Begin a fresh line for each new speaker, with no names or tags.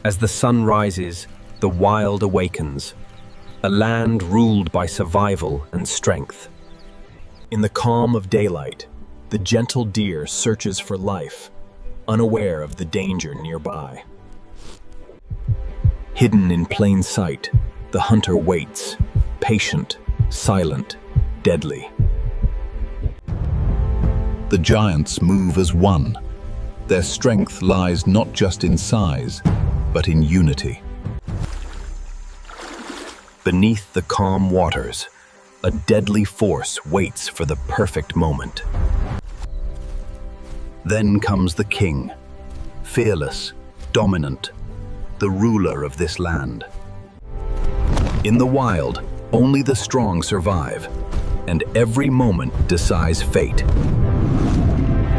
As the sun rises, the wild awakens, a land ruled by survival and strength. In the calm of daylight, the gentle deer searches for life, unaware of the danger nearby. Hidden in plain sight, the hunter waits, patient, silent, deadly.
The giants move as one. Their strength lies not just in size, but in unity.
Beneath the calm waters, a deadly force waits for the perfect moment.
Then comes the king, fearless, dominant, the ruler of this land. In the wild, only the strong survive, and every moment decides fate.